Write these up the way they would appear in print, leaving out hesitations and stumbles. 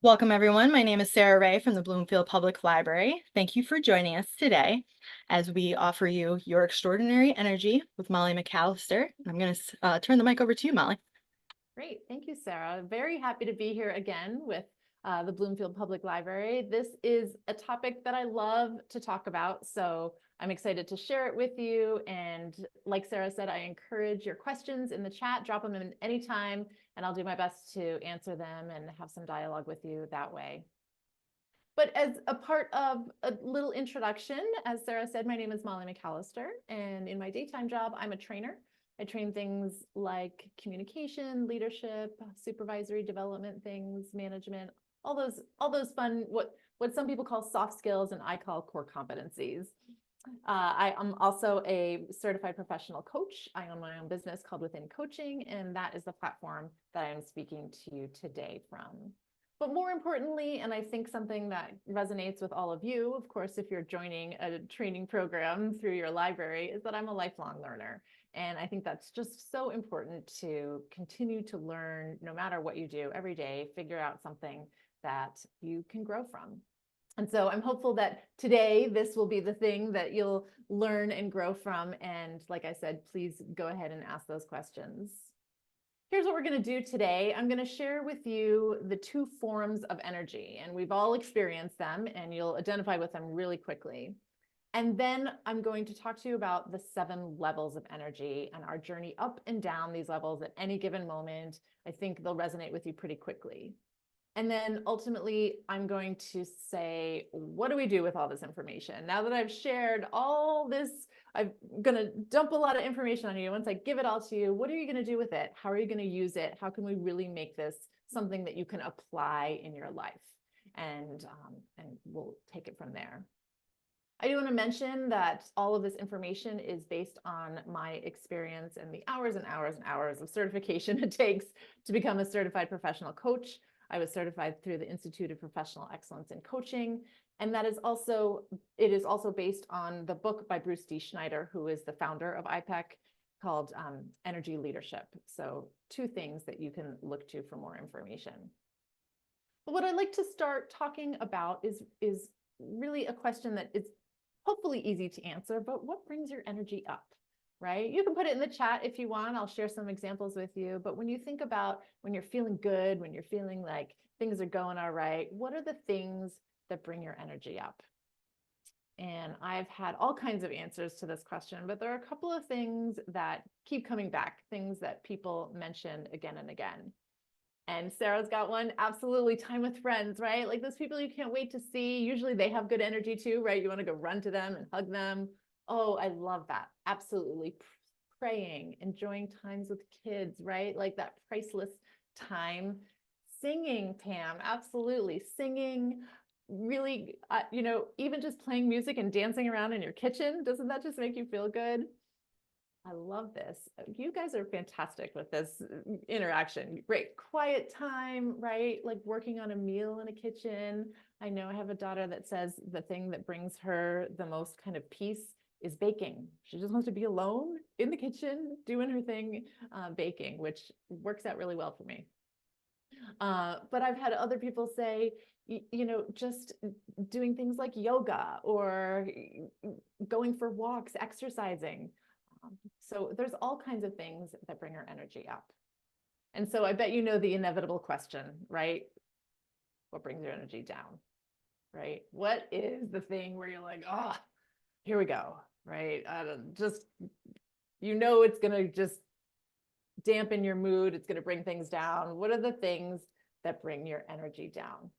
Welcome, everyone. My name is Sarah Ray from the Bloomfield Public Library. Thank you for joining us today as we offer you Your Extraordinary Energy with Molly McAllister. I'm going to turn the mic over to you, Molly. Great. Thank you, Sarah. Very happy to be here again with the Bloomfield Public Library. This is a topic that I love to talk about, so I'm excited to share it with you. And like Sarah said, I encourage your questions in the chat. Drop them in anytime, and I'll do my best to answer them and have some dialogue with you that way. But as a part of a little introduction, as Sarah said, my name is Molly McAllister, and in my daytime job, I'm a trainer. I train things like communication, leadership, supervisory development things, management, all those fun, what some people call soft skills and I call core competencies. I am also a certified professional coach. I own my own business called Within Coaching, and that is the platform that I'm speaking to you today from. But more importantly, and I think something that resonates with all of you, of course, if you're joining a training program through your library, is that I'm a lifelong learner. And I think that's just so important to continue to learn no matter what you do every day, figure out something that you can grow from. And so I'm hopeful that today this will be the thing that you'll learn and grow from. And like I said, please go ahead and ask those questions. Here's what we're going to do today. I'm going to share with you the two forms of energy, and we've all experienced them, and you'll identify with them really quickly. And then I'm going to talk to you about the 7 levels of energy and our journey up and down these levels at any given moment. I think they'll resonate with you pretty quickly. And then ultimately, I'm going to say, what do we do with all this information? Now that I've shared all this, I'm going to dump a lot of information on you. Once I give it all to you, what are you going to do with it? How are you going to use it? How can we really make this something that you can apply in your life? And we'll take it from there. I do want to mention that all of this information is based on my experience and the hours and hours and hours of certification it takes to become a certified professional coach. I was certified through the Institute of Professional Excellence in Coaching. And it is also based on the book by Bruce D. Schneider, who is the founder of IPEC, called Energy Leadership. So 2 things that you can look to for more information. But what I'd like to start talking about is really a question that is hopefully easy to answer, but what brings your energy up? Right? You can put it in the chat if you want. I'll share some examples with you. But when you think about when you're feeling good, when you're feeling like things are going all right, what are the things that bring your energy up? And I've had all kinds of answers to this question, but there are a couple of things that keep coming back, things that people mention again and again. And Sarah's got one, absolutely, time with friends, right? Like those people you can't wait to see. Usually they have good energy too, right? You want to go run to them and hug them. Oh, I love that. Absolutely. Praying, enjoying times with kids, right? Like that priceless time. Singing, Pam, absolutely. Singing, really, even just playing music and dancing around in your kitchen, doesn't that just make you feel good? I love this. You guys are fantastic with this interaction. Great quiet time, right? Like working on a meal in a kitchen. I know I have a daughter that says the thing that brings her the most kind of peace is baking. She just wants to be alone in the kitchen doing her thing, baking, which works out really well for me. But I've had other people say, just doing things like yoga or going for walks, exercising. So there's all kinds of things that bring our energy up. And so I bet you know the inevitable question, right? What brings your energy down, right? What is the thing where you're like, oh, here we go, right? It's going to just dampen your mood. It's going to bring things down. What are the things that bring your energy down?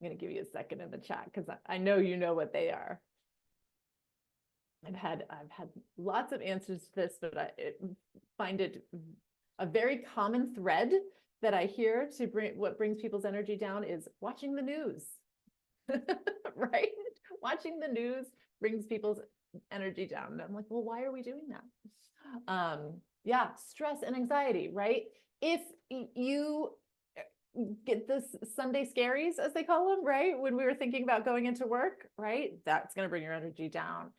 I'm going to give you a second in the chat because I know you know what they are. I've had lots of answers to this, but I find it a very common thread that I hear to bring what brings people's energy down is watching the news, right? Watching the news brings people's energy down. And I'm like, well, why are we doing that? Yeah, stress and anxiety, right? If you get this Sunday scaries, as they call them, right? When we were thinking about going into work, right? That's going to bring your energy down.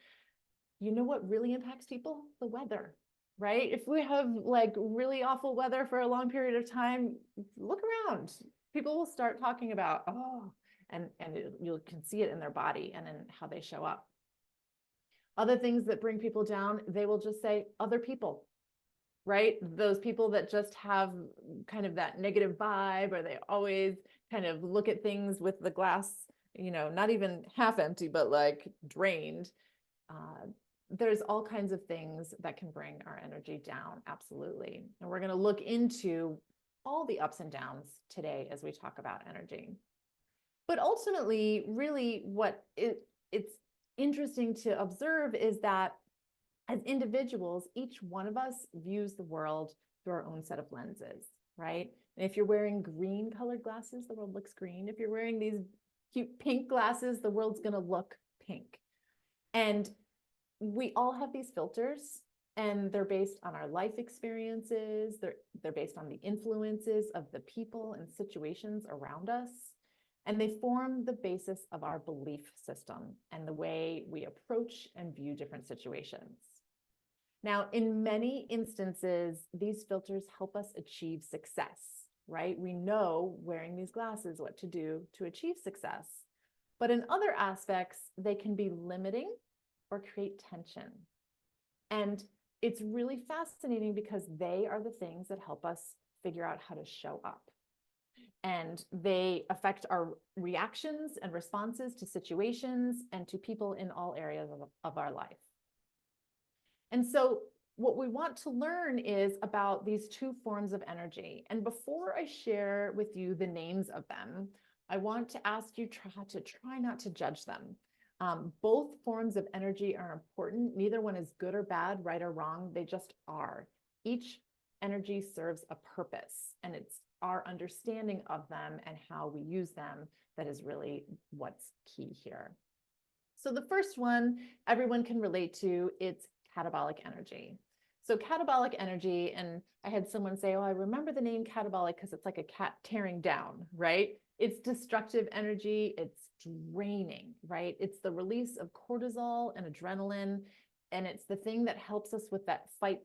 You know what really impacts people? The weather, right? If we have like really awful weather for a long period of time, look around. People will start talking about, oh, and you can see it in their body and in how they show up. Other things that bring people down, they will just say other people, right? Those people that just have kind of that negative vibe, or they always kind of look at things with the glass, not even half empty, but like drained. There's all kinds of things that can bring our energy down. Absolutely. And we're going to look into all the ups and downs today as we talk about energy. But ultimately, really it's interesting to observe is that as individuals, each one of us views the world through our own set of lenses, right? And if you're wearing green colored glasses, the world looks green. If you're wearing these cute pink glasses, the world's going to look pink. And we all have these filters, and they're based on our life experiences. They're based on the influences of the people and situations around us. And they form the basis of our belief system and the way we approach and view different situations. Now, in many instances, these filters help us achieve success, right? We know wearing these glasses what to do to achieve success. But in other aspects, they can be limiting or create tension. And it's really fascinating because they are the things that help us figure out how to show up. And they affect our reactions and responses to situations and to people in all areas of our life. And so what we want to learn is about these two forms of energy. And before I share with you the names of them, I want to ask you to try not to judge them. Both forms of energy are important. Neither one is good or bad, right or wrong. They just are. Each energy serves a purpose, and it's our understanding of them and how we use them that is really what's key here. So the first one everyone can relate to, it's catabolic energy. So catabolic energy, and I had someone say, oh, I remember the name catabolic because it's like a cat tearing down, right? It's destructive energy, it's draining, right? It's the release of cortisol and adrenaline, and it's the thing that helps us with that fight,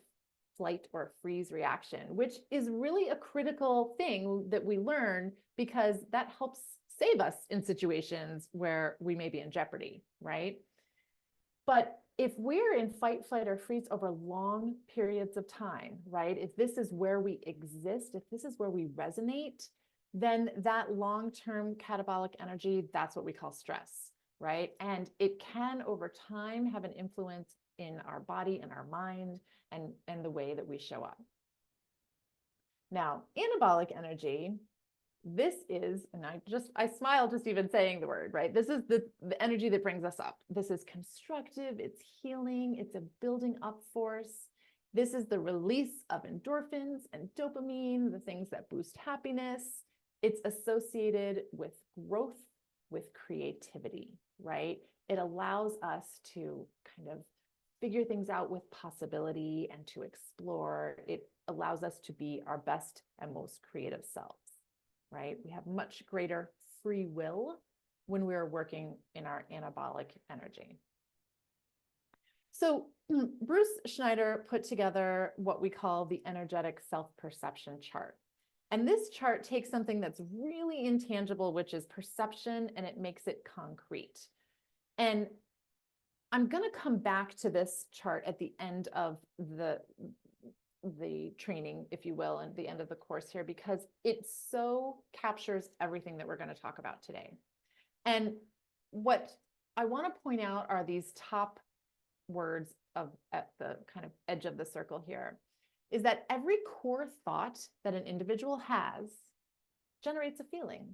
flight, or freeze reaction, which is really a critical thing that we learn because that helps save us in situations where we may be in jeopardy, right? But if we're in fight, flight, or freeze over long periods of time, right? If this is where we exist, if this is where we resonate, then that long-term catabolic energy, that's what we call stress, right? And it can, over time, have an influence in our body and our mind and the way that we show up. Now, anabolic energy, this is, and I smile just even saying the word, right? This is the energy that brings us up. This is constructive, it's healing, it's a building up force. This is the release of endorphins and dopamine, the things that boost happiness. It's associated with growth, with creativity, right? It allows us to kind of figure things out with possibility and to explore. It allows us to be our best and most creative selves, right? We have much greater free will when we're working in our anabolic energy. So Bruce Schneider put together what we call the energetic self-perception chart. And this chart takes something that's really intangible, which is perception, and it makes it concrete. And I'm going to come back to this chart at the end of the training, if you will, and the end of the course here, because it so captures everything that we're going to talk about today. And what I want to point out are these top words at the kind of edge of the circle here, is that every core thought that an individual has generates a feeling,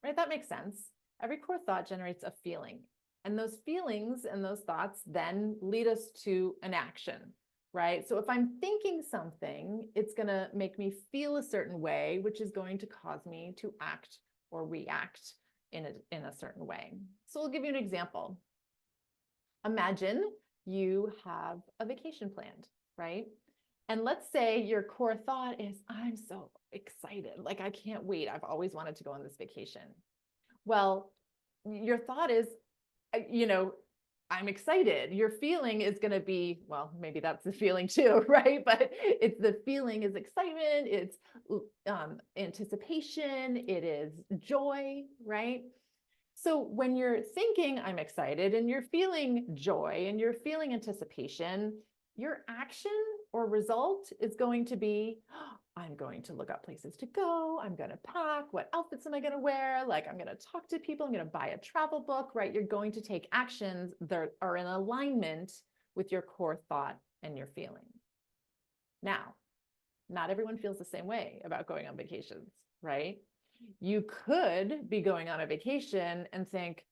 right? That makes sense. Every core thought generates a feeling. And those feelings and those thoughts then lead us to an action, right? So if I'm thinking something, it's going to make me feel a certain way, which is going to cause me to act or react in a certain way. So I'll give you an example. Imagine you have a vacation planned, right? And let's say your core thought is, I'm so excited. Like, I can't wait. I've always wanted to go on this vacation. Well, your thought is, I'm excited. Your feeling is going to be, well, maybe that's the feeling too, right? But it's the feeling is excitement, it's anticipation, it is joy, right? So when you're thinking, I'm excited, and you're feeling joy and you're feeling anticipation, your action or result is going to be, I'm going to look up places to go. I'm going to pack. What outfits am I going to wear? Like, I'm going to talk to people. I'm going to buy a travel book, right? You're going to take actions that are in alignment with your core thought and your feeling. Now, not everyone feels the same way about going on vacations, right? You could be going on a vacation and think,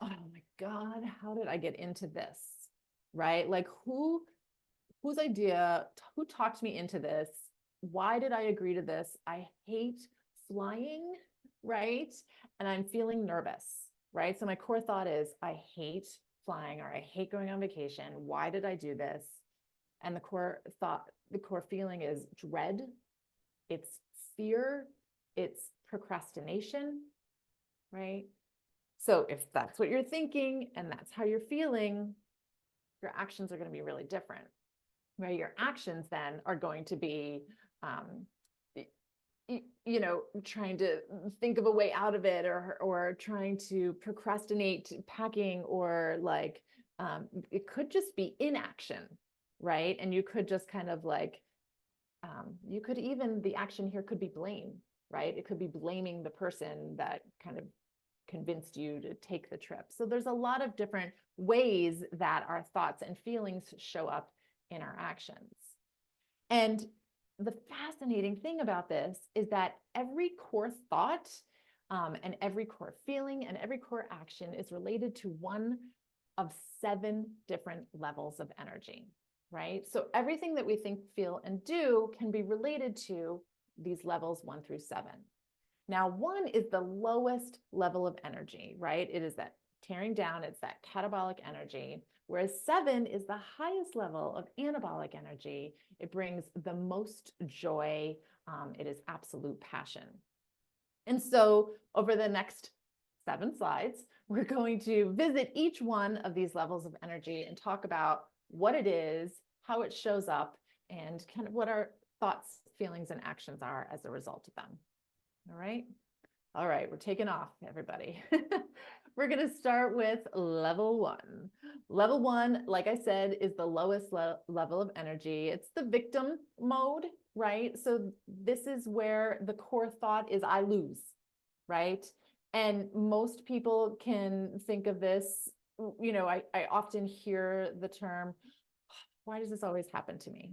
oh my God, how did I get into this? Right? Like whose idea, who talked me into this? Why did I agree to this? I hate flying, right? And I'm feeling nervous, right? So my core thought is, I hate flying or I hate going on vacation. Why did I do this? And the core thought, the core feeling is dread, it's fear, it's procrastination, right? So if that's what you're thinking and that's how you're feeling, your actions are going to be really different, right? Your actions then are going to be, trying to think of a way out of it, or trying to procrastinate packing, or like, it could just be inaction, right? And you could just kind of like, you could even, the action here could be blame, right? It could be blaming the person that kind of convinced you to take the trip. So there's a lot of different ways that our thoughts and feelings show up in our actions. And the fascinating thing about this is that every core thought, and every core feeling and every core action is related to one of 7 different levels of energy, right? So everything that we think, feel, and do can be related to these levels 1 through 7. Now, 1 is the lowest level of energy, right? It is that tearing down, it's that catabolic energy, whereas 7 is the highest level of anabolic energy. It brings the most joy. It is absolute passion. And so over the next 7 slides, we're going to visit each one of these levels of energy and talk about what it is, how it shows up, and kind of what our thoughts, feelings, and actions are as a result of them. All right. All right. We're taking off, everybody. We're going to start with level 1. Level 1, like I said, is the lowest level of energy. It's the victim mode, right? So this is where the core thought is, I lose, right? And most people can think of this, I often hear the term, why does this always happen to me?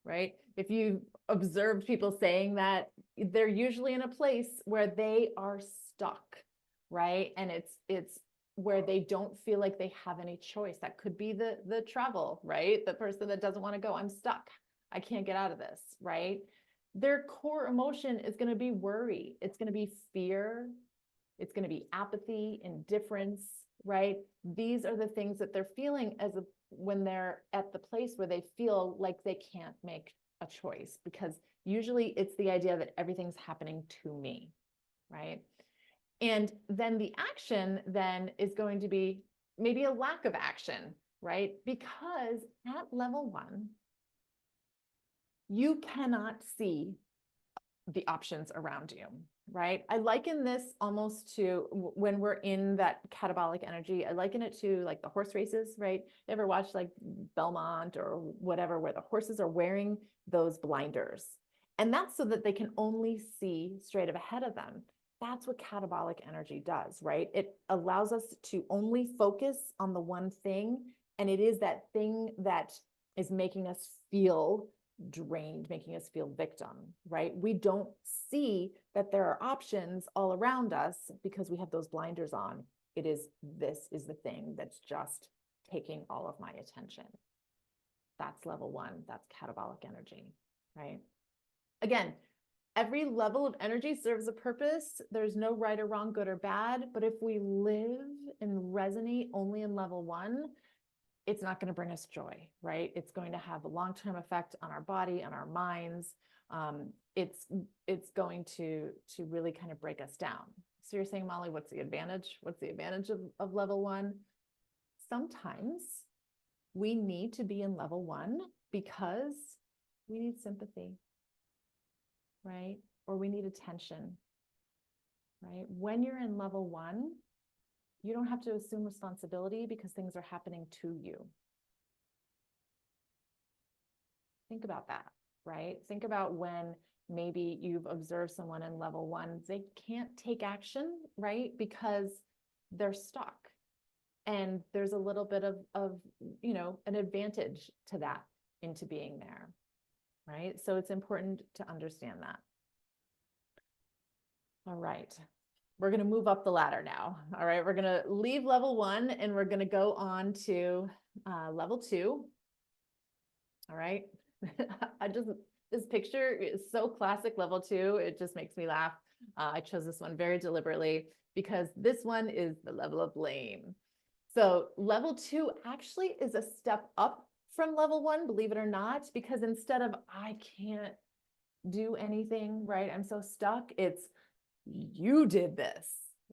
Right? If you observed people saying that, they're usually in a place where they are stuck, right? And it's where they don't feel like they have any choice. That could be the travel, right? The person that doesn't want to go, I'm stuck. I can't get out of this, right? Their core emotion is going to be worry. It's going to be fear. It's going to be apathy, indifference, right? These are the things that they're feeling when they're at the place where they feel like they can't make a choice, because usually it's the idea that everything's happening to me, right? And then the action then is going to be maybe a lack of action, right? Because at level 1, you cannot see the options around you, right? I liken this almost to when we're in that catabolic energy. I liken it to like the horse races, right? You ever watch like Belmont or whatever, where the horses are wearing those blinders? And that's so that they can only see straight ahead of them. That's what catabolic energy does, right? It allows us to only focus on the one thing. And it is that thing that is making us feel drained, making us feel victim, right? We don't see that there are options all around us because we have those blinders on. This is the thing that's just taking all of my attention. That's level 1. That's catabolic energy, right? Again, every level of energy serves a purpose. There's no right or wrong, good or bad. But if we live and resonate only in level 1, it's not going to bring us joy, right? It's going to have a long-term effect on our body, on our minds. It's going to really kind of break us down. So you're saying, Molly, what's the advantage? What's the advantage of level 1? sometimes we need to be in level 1 because we need sympathy, right? Or we need attention, right? When you're in level 1, you don't have to assume responsibility because things are happening to you. Think about that, right? Think about when maybe you've observed someone in level 1, they can't take action, right? Because they're stuck. And there's a little bit of an advantage to that into being there, right? So it's important to understand that. All right. We're going to move up the ladder now. All right. We're going to leave level 1 and we're going to go on to level 2. All right. This picture is so classic level 2. It just makes me laugh. I chose this one very deliberately because this one is the level of blame. So level 2 actually is a step up from level 1, believe it or not, because instead of I can't do anything, right? I'm so stuck. It's you did this,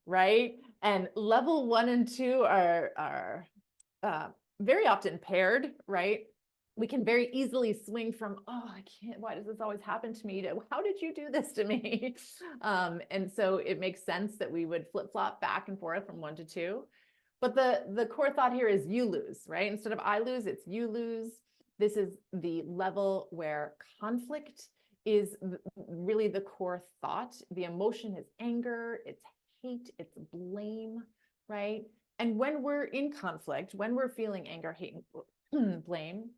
right? And level 1 and 2 are very often paired, right? We can very easily swing from, oh, I can't, why does this always happen to me, to how did you do this to me? And so it makes sense that we would flip-flop back and forth from 1 to 2. But the core thought here is you lose, right? Instead of I lose, it's you lose. This is the level where conflict is really the core thought. The emotion is anger, it's hate, it's blame, right? And when we're in conflict, when we're feeling anger, hate, and blame,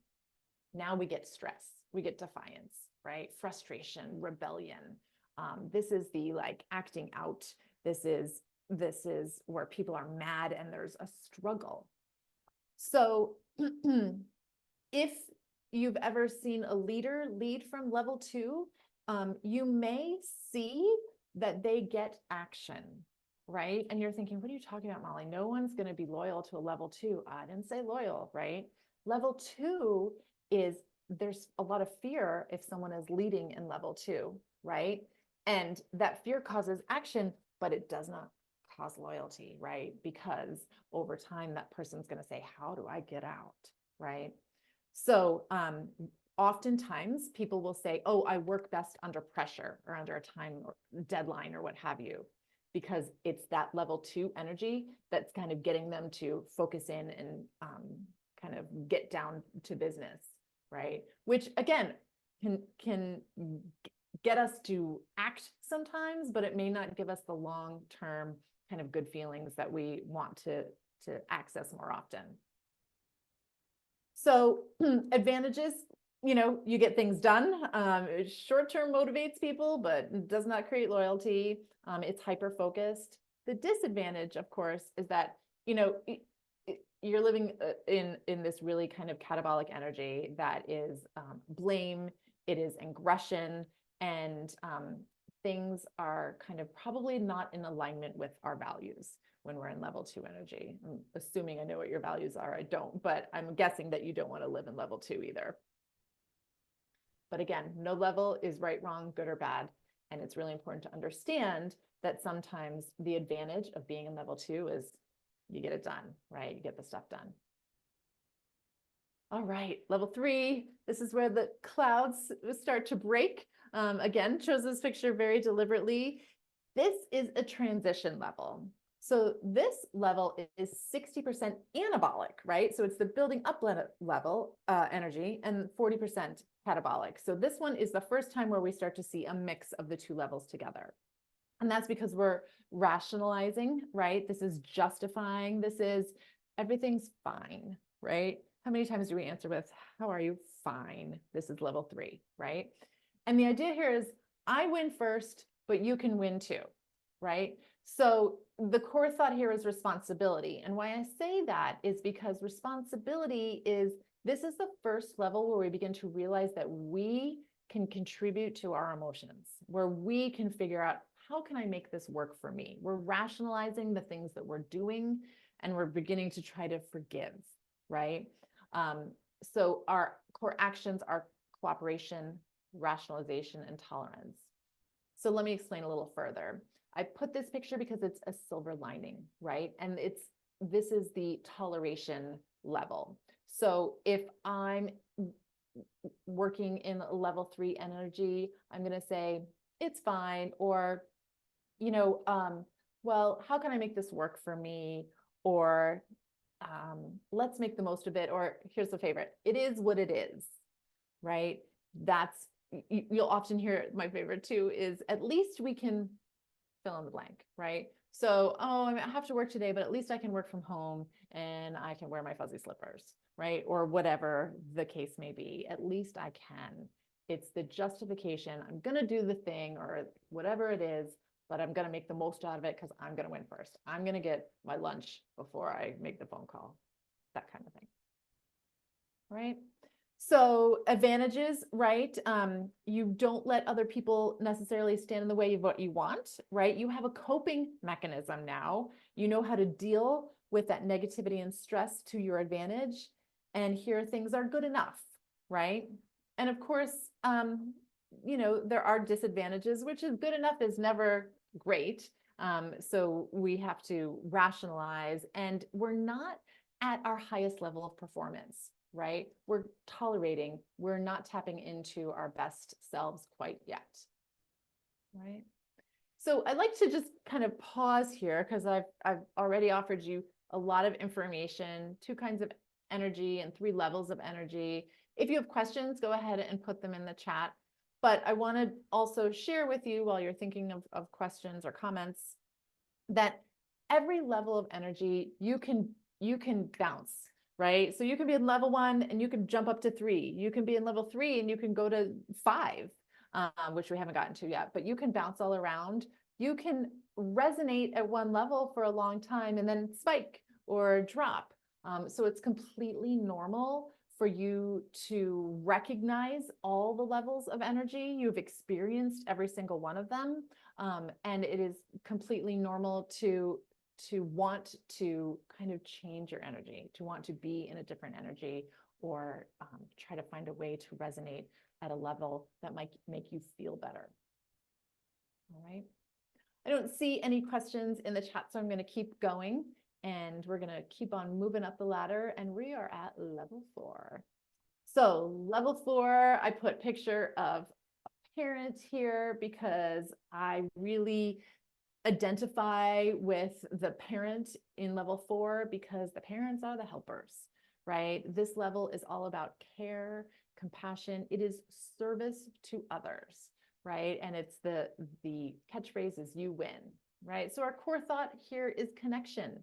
now we get stress, we get defiance, right? Frustration, rebellion. This is the like acting out. This is where people are mad and there's a struggle. So if you've ever seen a leader lead from level 2, you may see that they get action, right? And you're thinking, what are you talking about, Molly? No one's going to be loyal to a level 2. I didn't say loyal, right? Level 2 is there's a lot of fear if someone is leading in level 2, right? And that fear causes action, but it does not cause loyalty, right? Because over time, that person's going to say, how do I get out, right? So oftentimes people will say, oh, I work best under pressure or under a time or deadline or what have you, because it's that level 2 energy that's kind of getting them to focus in and kind of get down to business, right? Which again, can get us to act sometimes, but it may not give us the long-term kind of good feelings that we want to access more often. So advantages, you get things done. Short-term motivates people, but does not create loyalty. It's hyper-focused. The disadvantage, of course, is that, you're living in this really kind of catabolic energy that is blame, it is aggression, and things are kind of probably not in alignment with our values when we're in level 2 energy. I'm assuming I know what your values are. I don't, but I'm guessing that you don't want to live in level 2 either. But again, no level is right, wrong, good or bad. And it's really important to understand that sometimes the advantage of being in level 2 is you get it done, right? You get the stuff done. All right, level 3, this is where the clouds start to break. Again, chose this picture very deliberately. This is a transition level. So this level is 60% anabolic, right? So it's the building up level energy and 40% catabolic. So this one is the first time where we start to see a mix of the 2 levels together. And that's because we're rationalizing, right? This is justifying. This is everything's fine, right? How many times do we answer with, how are you? Fine. This is level 3, right? And the idea here is I win first, but you can win too, right? So the core thought here is responsibility. And why I say that is because responsibility is, this is the first level where we begin to realize that we can contribute to our emotions, where we can figure out, how can I make this work for me? We're rationalizing the things that we're doing and we're beginning to try to forgive, right? So our core actions are cooperation, rationalization, and tolerance. So let me explain a little further. I put this picture because it's a silver lining, right? And it's this is the toleration level. So if I'm working in level 3 energy, I'm going to say it's fine, or, well, how can I make this work for me? Or let's make the most of it. Or here's the favorite: it is what it is, right? That's, you'll often hear, my favorite too is, at least we can fill in the blank, right? So, oh, I have to work today, but at least I can work from home and I can wear my fuzzy slippers, right? Or whatever the case may be. At least I can. It's the justification. I'm going to do the thing or whatever it is, but I'm going to make the most out of it because I'm going to win first. I'm going to get my lunch before I make the phone call, that kind of thing, right? So advantages, right? You don't let other people necessarily stand in the way of what you want, right? You have a coping mechanism now. You know how to deal with that negativity and stress to your advantage. And here things are good enough, right? And of course, there are disadvantages, which is good enough is never great. So we have to rationalize, and we're not at our highest level of performance, right? We're tolerating, we're not tapping into our best selves quite yet, right? So I'd like to just kind of pause here because I've already offered you a lot of information, 2 kinds of energy and 3 levels of energy. If you have questions, go ahead and put them in the chat. But I want to also share with you, while you're thinking of questions or comments, that every level of energy you can bounce, right? So you can be in level 1 and you can jump up to 3. You can be in level 3 and you can go to 5, which we haven't gotten to yet, but you can bounce all around. You can resonate at one level for a long time and then spike or drop. So it's completely normal for you to recognize all the levels of energy. You've experienced every single one of them. And it is completely normal to want to kind of change your energy, to want to be in a different energy, or try to find a way to resonate at a level that might make you feel better. All right. I don't see any questions in the chat, so I'm going to keep going, and we're going to keep on moving up the ladder, and we are at level 4. So level 4, I put picture of a parent here because I really identify with the parent in level 4, because the parents are the helpers, right? This level is all about care, compassion. It is service to others, right? And it's the catchphrase is "you win," right? So our core thought here is connection,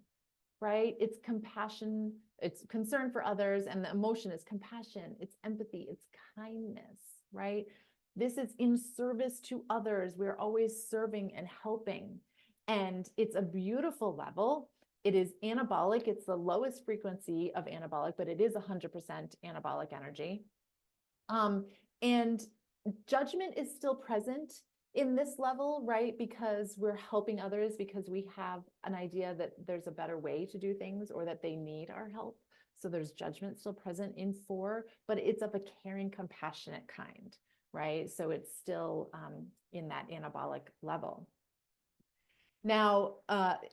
right? It's compassion, it's concern for others, and the emotion is compassion, it's empathy, it's kindness, right? This is in service to others. We're always serving and helping. And it's a beautiful level. It is anabolic. It's the lowest frequency of anabolic, but it is 100% anabolic energy. And judgment is still present in this level, right? Because we're helping others, because we have an idea that there's a better way to do things, or that they need our help. So there's judgment still present in 4, but it's of a caring, compassionate kind, right? So it's still in that anabolic level. Now,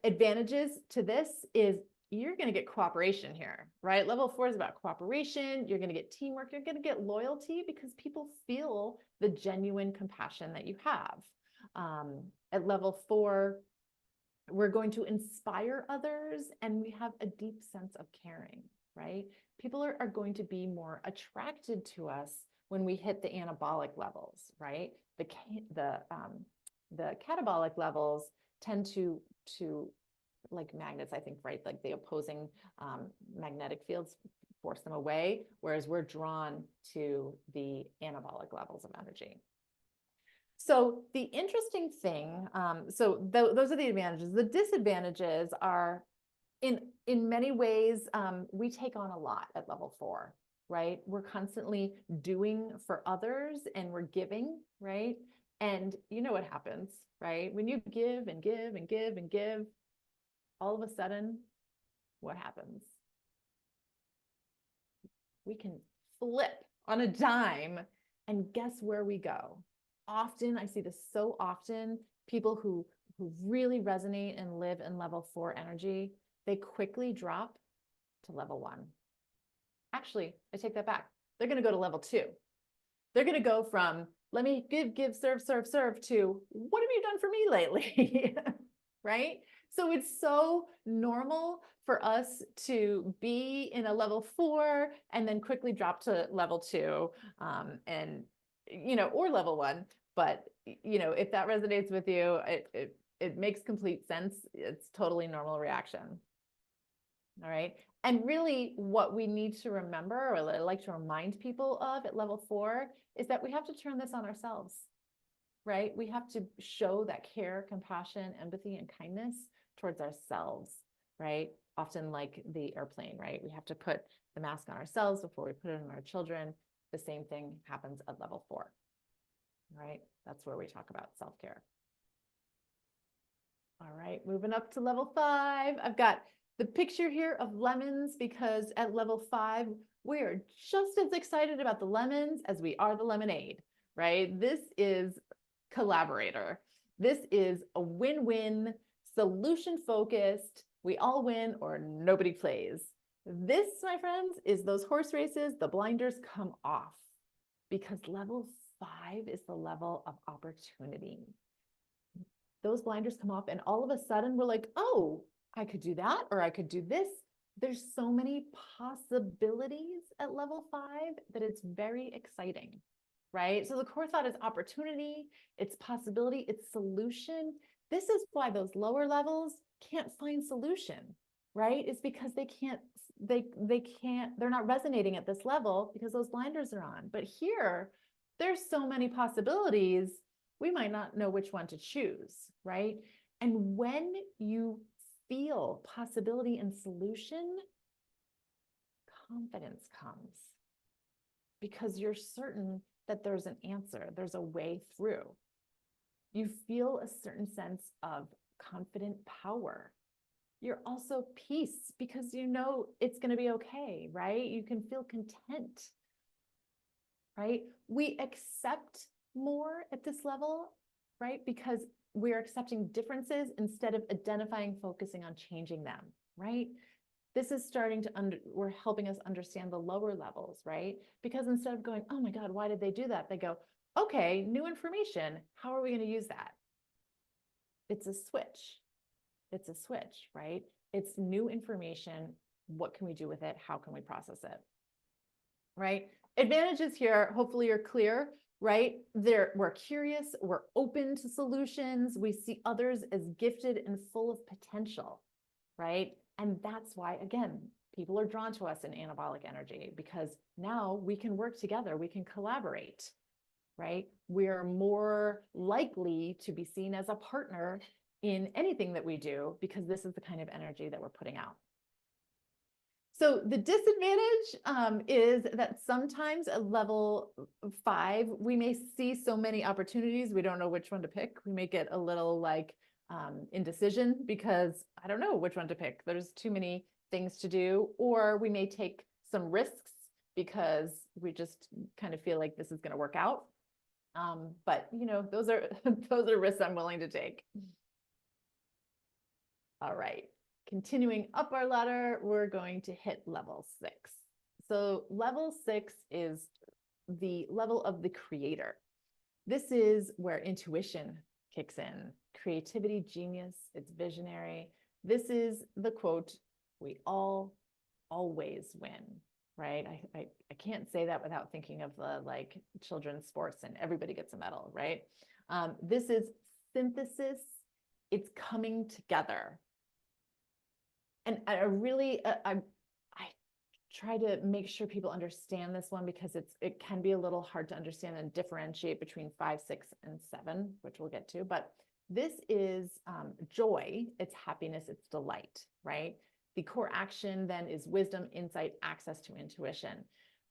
advantages to this is you're going to get cooperation here, right? Level 4 is about cooperation. You're going to get teamwork. You're going to get loyalty, because people feel the genuine compassion that you have. At level 4, we're going to inspire others, and we have a deep sense of caring, right? People are going to be more attracted to us when we hit the anabolic levels, right? The catabolic levels tend to like magnets, I think, right? Like the opposing magnetic fields force them away, whereas we're drawn to the anabolic levels of energy. So the interesting thing, those are the advantages. The disadvantages are, in many ways, we take on a lot at level 4, right? We're constantly doing for others, and we're giving, right? And you know what happens, right? When you give and give and give and give, all of a sudden, what happens? We can flip on a dime, and guess where we go? Often, I see this so often, people who really resonate and live in level 4 energy, they quickly drop to level 1. Actually, I take that back. They're going to go to level 2. They're going to go from, let me give, serve, serve, serve, to, what have you done for me lately? Right? So it's so normal for us to be in a level 4 and then quickly drop to level 2, and, or level 1. But, if that resonates with you, it makes complete sense. It's totally normal reaction. All right. And really what we need to remember, or I like to remind people of at level 4, is that we have to turn this on ourselves, right? We have to show that care, compassion, empathy, and kindness towards ourselves, right? Often like the airplane, right? We have to put the mask on ourselves before we put it on our children. The same thing happens at level 4, right? That's where we talk about self-care. All right, moving up to level 5. I've got the picture here of lemons because at level 5, we are just as excited about the lemons as we are the lemonade, right? This is collaborator. This is a win-win, solution-focused, we all win or nobody plays. This, my friends, is those horse races, the blinders come off because level 5 is the level of opportunity. Those blinders come off and all of a sudden we're like, oh, I could do that, or I could do this. There's so many possibilities at level 5 that it's very exciting, right? So the core thought is opportunity, it's possibility, it's solution. This is why those lower levels can't find solution, right? It's because they're not resonating at this level because those blinders are on. But here, there's so many possibilities, we might not know which one to choose, right? And when you feel possibility and solution, confidence comes because you're certain that there's an answer, there's a way through. You feel a certain sense of confident power. You're also peace because you know it's going to be okay, right? You can feel content, right? We accept more at this level, right? Because we're accepting differences instead of identifying, focusing on changing them, right? This is starting to, we're helping us understand the lower levels, right? Because instead of going, oh my God, why did they do that? They go, okay, new information. How are we going to use that? It's a switch. It's a switch, right? It's new information. What can we do with it? How can we process it? Right? Advantages here, hopefully you're clear, right? We're curious, we're open to solutions. We see others as gifted and full of potential, right? And that's why, again, people are drawn to us in anabolic energy because now we can work together, we can collaborate, right? We're more likely to be seen as a partner in anything that we do because this is the kind of energy that we're putting out. So the disadvantage is that sometimes at level 5, we may see so many opportunities, we don't know which one to pick. We may get a little like indecision because I don't know which one to pick. There's too many things to do, or we may take some risks because we just kind of feel like this is going to work out. But those are those are risks I'm willing to take. All right. Continuing up our ladder, we're going to hit level 6. So level 6 is the level of the creator. This is where intuition kicks in, creativity, genius, it's visionary. This is the quote, we all always win, right? I can't say that without thinking of the like children's sports and everybody gets a medal, right? This is synthesis, it's coming together. And I really, I try to make sure people understand this one because it can be a little hard to understand and differentiate between 5, 6, and 7, which we'll get to. But this is joy, it's happiness, it's delight, right? The core action then is wisdom, insight, access to intuition.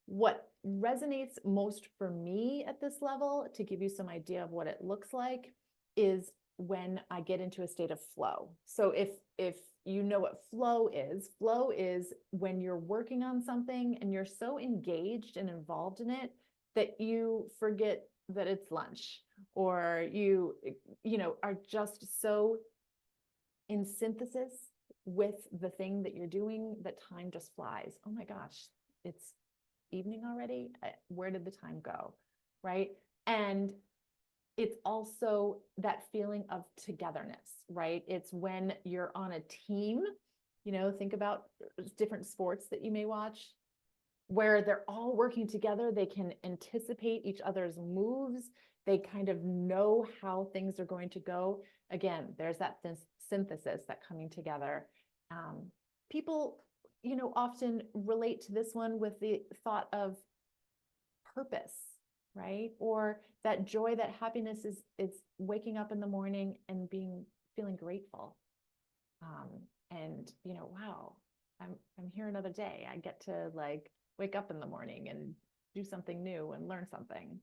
What resonates most for me at this level, to give you some idea of what it looks like, is when I get into a state of flow. So if you know what flow is when you're working on something and you're so engaged and involved in it that you forget that it's lunch, or you are just so in synthesis with the thing that you're doing, that time just flies. Oh my gosh, it's evening already. Where did the time go? Right. And it's also that feeling of togetherness, right? It's when you're on a team, think about different sports that you may watch where they're all working together. They can anticipate each other's moves. They kind of know how things are going to go. Again, there's that synthesis, that coming together. People, often relate to this one with the thought of purpose, right? Or that joy, that happiness is waking up in the morning and feeling grateful. And wow, I'm here another day. I get to wake up in the morning and do something new and learn something.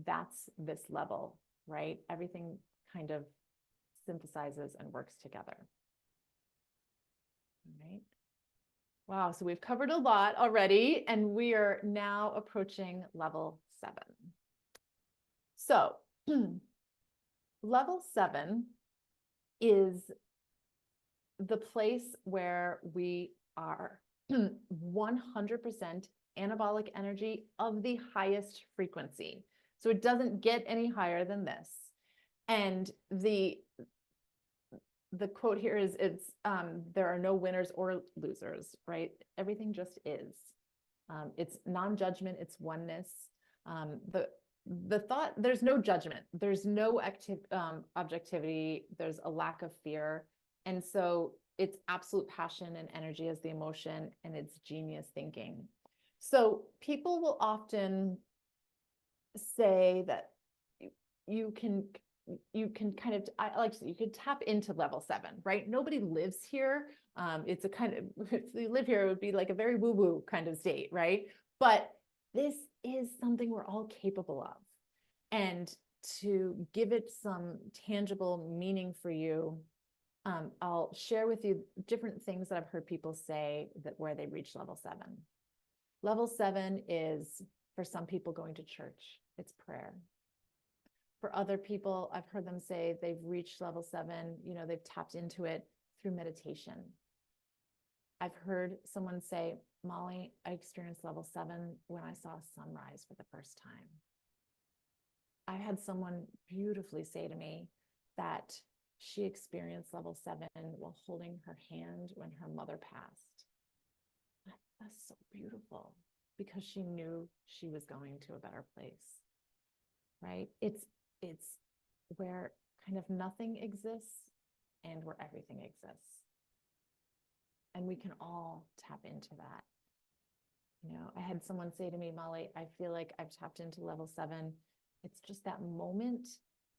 That's this level, right? Everything kind of synthesizes and works together. All right. Wow, so we've covered a lot already, and we are now approaching level 7. So level 7 is the place where we are 100% anabolic energy of the highest frequency. So it doesn't get any higher than this. And the quote here is, there are no winners or losers, right? Everything just is. It's non-judgment, it's oneness. The thought, there's no judgment, there's no objectivity, there's a lack of fear. And so it's absolute passion and energy as the emotion, and it's genius thinking. So people will often say that you can kind of, you could tap into level 7, right? Nobody lives here. It's a kind of, if you live here, it would be like a very woo-woo kind of state, right? But this is something we're all capable of. And to give it some tangible meaning for you, I'll share with you different things that I've heard people say that where they reach level 7. Level 7 is, for some people, going to church. It's prayer. For other people, I've heard them say they've reached level 7, they've tapped into it through meditation. I've heard someone say, Molly, I experienced level 7 when I saw a sunrise for the first time. I had someone beautifully say to me that she experienced level 7 while holding her hand when her mother passed. That's so beautiful, because she knew she was going to a better place, right? It's where kind of nothing exists and where everything exists. And we can all tap into that. I had someone say to me, Molly, I feel like I've tapped into level 7. It's just that moment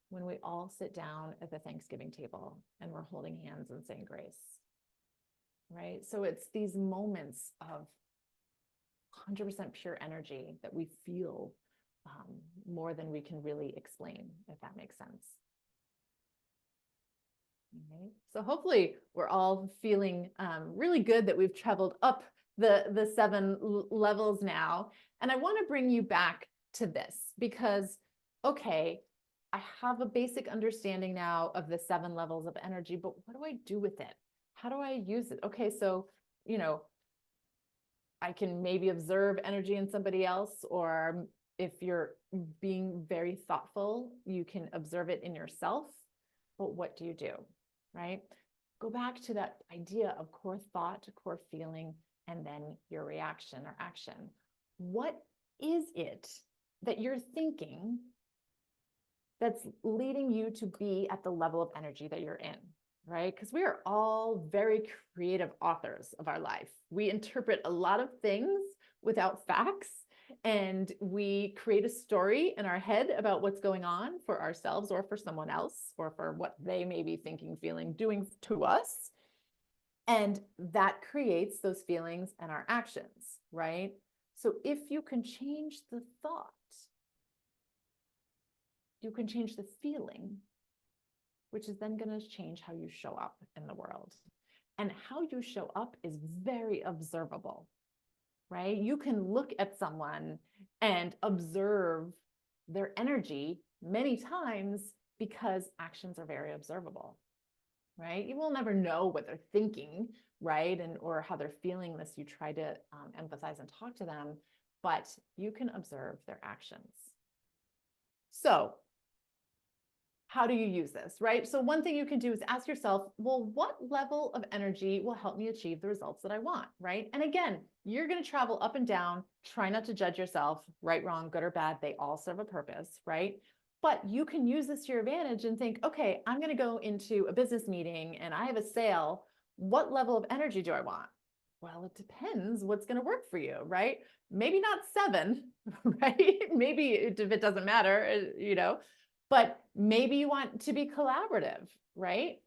when we all sit down at the Thanksgiving table and we're holding hands and saying grace, right? So it's these moments of 100% pure energy that we feel more than we can really explain, if that makes sense. Okay. So hopefully we're all feeling really good that we've traveled up the 7 levels now. And I want to bring you back to this because, okay, I have a basic understanding now of the 7 levels of energy, but what do I do with it? How do I use it? Okay, so, I can maybe observe energy in somebody else, or if you're being very thoughtful, you can observe it in yourself. But what do you do, right? Go back to that idea of core thought, core feeling, and then your reaction or action. What is it that you're thinking that's leading you to be at the level of energy that you're in, right? Because we are all very creative authors of our life. We interpret a lot of things without facts, and we create a story in our head about what's going on for ourselves or for someone else, or for what they may be thinking, feeling, doing to us. And that creates those feelings and our actions, right? So if you can change the thought, you can change the feeling, which is then going to change how you show up in the world. And how you show up is very observable, right? You can look at someone and observe their energy many times because actions are very observable. right? You will never know what they're thinking, right? And or how they're feeling unless you try to empathize and talk to them, but you can observe their actions. So how do you use this, right? So one thing you can do is ask yourself, well, what level of energy will help me achieve the results that I want, right? And again, you're going to travel up and down. Try not to judge yourself, right, wrong, good or bad. They all serve a purpose, right? But you can use this to your advantage and think, okay, I'm going to go into a business meeting and I have a sale. What level of energy do I want? Well, it depends what's going to work for you, right? Maybe not 7, right? Maybe if it doesn't matter, but maybe you want to be collaborative, right?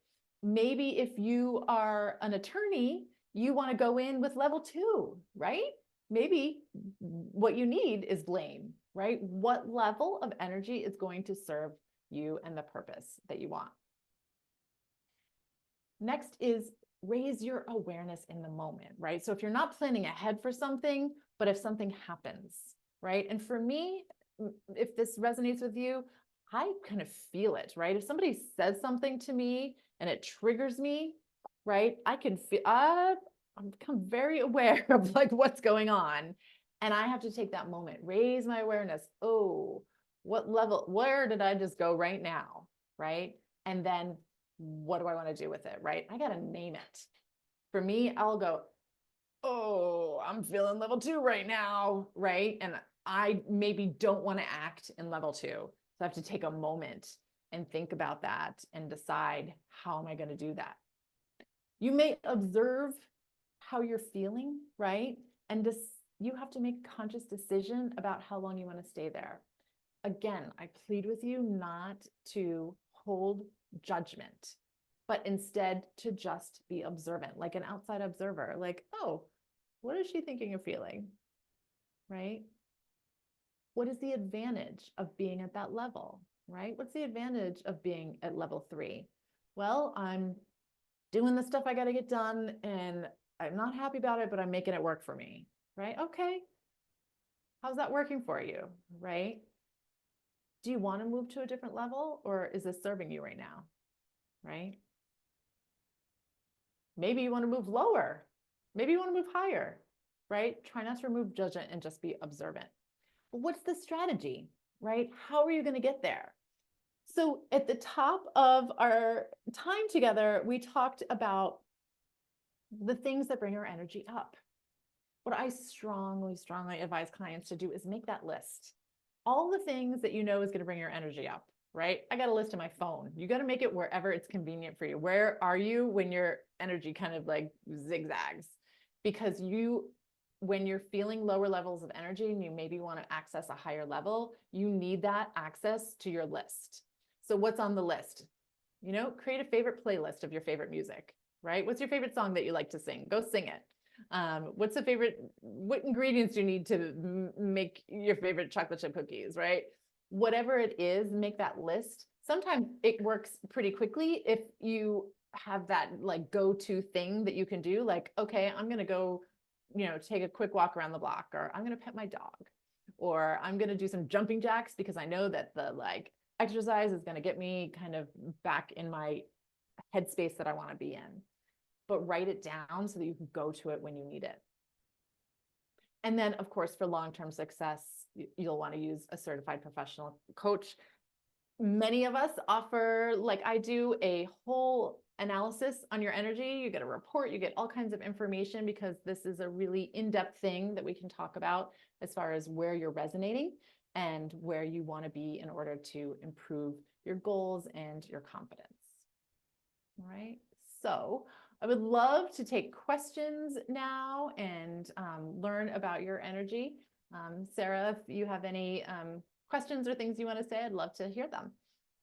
Maybe if you are an attorney, you want to go in with level 2, right? Maybe what you need is blame, right? What level of energy is going to serve you and the purpose that you want? Next is raise your awareness in the moment, right? So if you're not planning ahead for something, but if something happens, right? And for me, if this resonates with you, I kind of feel it, right? If somebody says something to me and it triggers me, right? I can feel, I'm become very aware of like what's going on. And I have to take that moment, raise my awareness. Oh, what level, where did I just go right now? Right. And then what do I want to do with it? Right. I got to name it. For me, I'll go, oh, I'm feeling level 2 right now. Right. And I maybe don't want to act in level 2. So I have to take a moment and think about that and decide, how am I going to do that? You may observe how you're feeling, right? And you have to make a conscious decision about how long you want to stay there. Again, I plead with you not to hold judgment, but instead to just be observant, like an outside observer, like, oh, what is she thinking or feeling, right? What is the advantage of being at that level, right? What's the advantage of being at level 3? Well, I'm doing the stuff I got to get done and I'm not happy about it, but I'm making it work for me, right? Okay. How's that working for you, right? Do you want to move to a different level or is this serving you right now, right? Maybe you want to move lower. Maybe you want to move higher, right? Try not to remove judgment and just be observant. But what's the strategy, right? How are you going to get there? So at the top of our time together, we talked about the things that bring our energy up. What I strongly, strongly advise clients to do is make that list. All the things that you know is going to bring your energy up, right? I got a list in my phone. You got to make it wherever it's convenient for you. Where are you when your energy kind of like zigzags? Because when you're feeling lower levels of energy and you maybe want to access a higher level, you need that access to your list. So what's on the list? Create a favorite playlist of your favorite music, right? What's your favorite song that you like to sing? Go sing it. What ingredients do you need to make your favorite chocolate chip cookies, right? Whatever it is, make that list. Sometimes it works pretty quickly if you have that like go-to thing that you can do, like, okay, I'm going to go, take a quick walk around the block, or I'm going to pet my dog, or I'm going to do some jumping jacks because I know that the like exercise is going to get me kind of back in my headspace that I want to be in. But write it down so that you can go to it when you need it. And then, of course, for long-term success, you'll want to use a certified professional coach. Many of us offer, like I do, a whole analysis on your energy. You get a report, you get all kinds of information, because this is a really in-depth thing that we can talk about as far as where you're resonating and where you want to be in order to improve your goals and your confidence. All right. So I would love to take questions now and learn about your energy. Sarah, if you have any questions or things you want to say, I'd love to hear them.